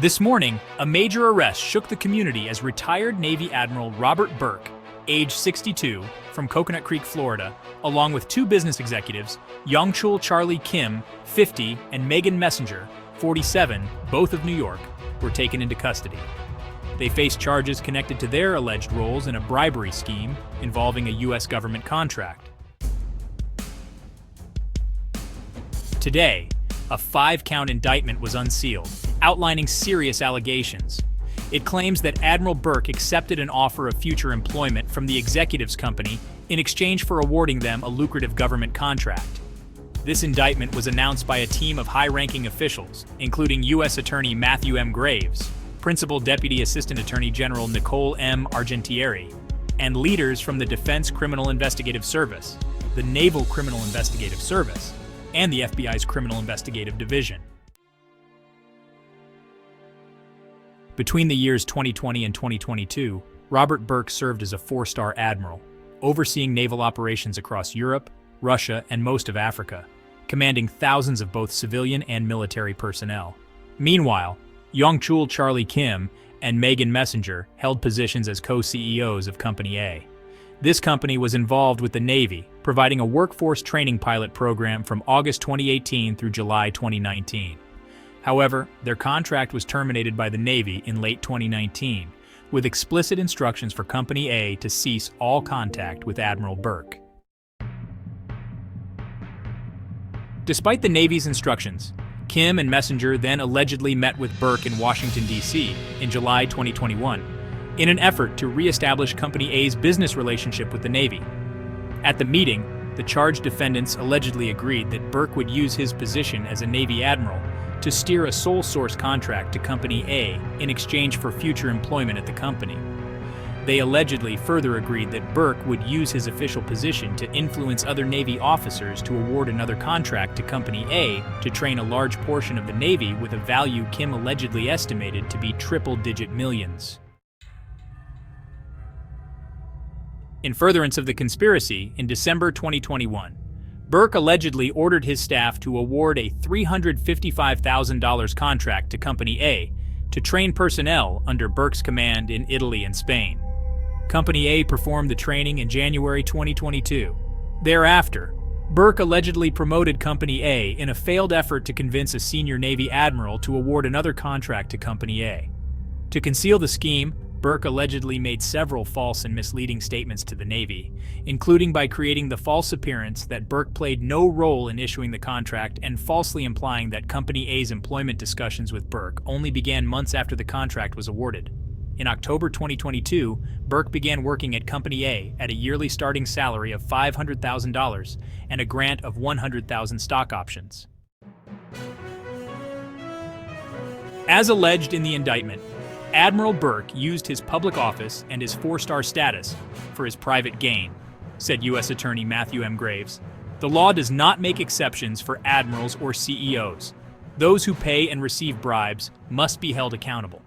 This morning, a major arrest shook the community as retired Navy Admiral Robert Burke, age 62, from Coconut Creek, Florida, along with two business executives, Yongchul Charlie Kim, 50, and Meghan Messenger, 47, both of New York, were taken into custody. They faced charges connected to their alleged roles in a bribery scheme involving a U.S. government contract. Today, a 5-count indictment was unsealed, outlining serious allegations. It claims that Admiral Burke accepted an offer of future employment from the executives company in exchange for awarding them a lucrative government contract. This indictment was announced by a team of high-ranking officials, including U.S. Attorney Matthew M. Graves, Principal Deputy Assistant Attorney General Nicole M. Argentieri, and leaders from the Defense Criminal Investigative Service, the Naval Criminal Investigative Service, and the FBI's Criminal Investigative Division. Between the years 2020 and 2022, Robert Burke served as a 4-star admiral, overseeing naval operations across Europe, Russia, and most of Africa, commanding thousands of both civilian and military personnel. Meanwhile, Yongchul Charlie Kim and Meghan Messenger held positions as co-CEOs of Company A. This company was involved with the Navy, providing a workforce training pilot program from August 2018 through July 2019. However, their contract was terminated by the Navy in late 2019, with explicit instructions for Company A to cease all contact with Admiral Burke. Despite the Navy's instructions, Kim and Messenger then allegedly met with Burke in Washington, D.C. in July 2021 in an effort to re-establish Company A's business relationship with the Navy. At the meeting, the charged defendants allegedly agreed that Burke would use his position as a Navy admiral to steer a sole source contract to Company A in exchange for future employment at the company. They allegedly further agreed that Burke would use his official position to influence other Navy officers to award another contract to Company A to train a large portion of the Navy with a value Kim allegedly estimated to be triple-digit millions. In furtherance of the conspiracy, in December 2021, Burke allegedly ordered his staff to award a $355,000 contract to Company A to train personnel under Burke's command in Italy and Spain. Company A performed the training in January 2022. Thereafter, Burke allegedly promoted Company A in a failed effort to convince a senior Navy admiral to award another contract to Company A. To conceal the scheme, Burke allegedly made several false and misleading statements to the Navy, including by creating the false appearance that Burke played no role in issuing the contract and falsely implying that Company A's employment discussions with Burke only began months after the contract was awarded. In October 2022, Burke began working at Company A at a yearly starting salary of $500,000 and a grant of 100,000 stock options. As alleged in the indictment, Admiral Burke used his public office and his 4-star status for his private gain, said U.S. Attorney Matthew M. Graves. The law does not make exceptions for admirals or CEOs. Those who pay and receive bribes must be held accountable.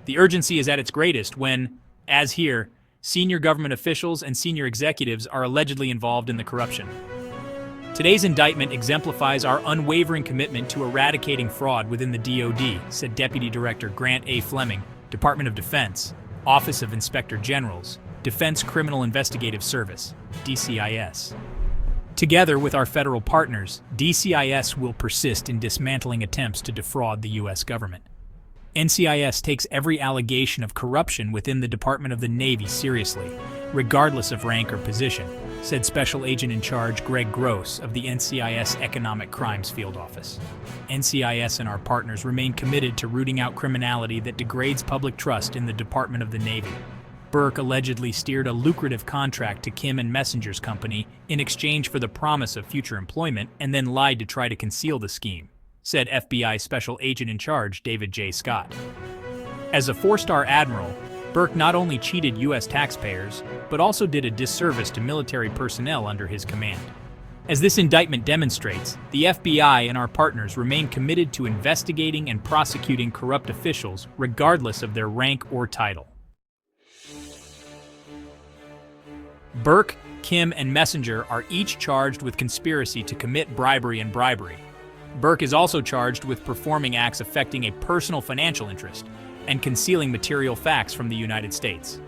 The urgency is at its greatest when, as here, senior government officials and senior executives are allegedly involved in the corruption. Today's indictment exemplifies our unwavering commitment to eradicating fraud within the DoD, said Deputy Director Grant A. Fleming, Department of Defense, Office of Inspector Generals, Defense Criminal Investigative Service, DCIS. Together with our federal partners, DCIS will persist in dismantling attempts to defraud the U.S. government. NCIS takes every allegation of corruption within the Department of the Navy seriously, regardless of rank or position, said Special Agent in Charge Greg Gross of the NCIS Economic Crimes Field Office. NCIS and our partners remain committed to rooting out criminality that degrades public trust in the Department of the Navy. Burke allegedly steered a lucrative contract to Kim and Messenger's company in exchange for the promise of future employment and then lied to try to conceal the scheme, said FBI Special Agent in Charge David J. Scott. As a 4-star admiral, Burke not only cheated U.S. taxpayers, but also did a disservice to military personnel under his command. As this indictment demonstrates, the FBI and our partners remain committed to investigating and prosecuting corrupt officials regardless of their rank or title. Burke, Kim, and Messenger are each charged with conspiracy to commit bribery and bribery. Burke is also charged with performing acts affecting a personal financial interest and concealing material facts from the United States.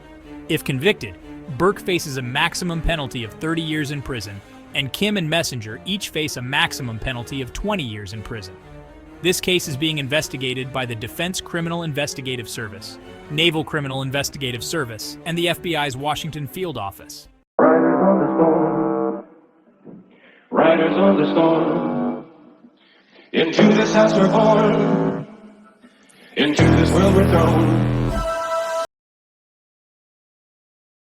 If convicted, Burke faces a maximum penalty of 30 years in prison, and Kim and Messenger each face a maximum penalty of 20 years in prison. This case is being investigated by the Defense Criminal Investigative Service, Naval Criminal Investigative Service, and the FBI's Washington Field Office. Riders on the storm, riders on the storm. Into this house we're born, into this world we're thrown.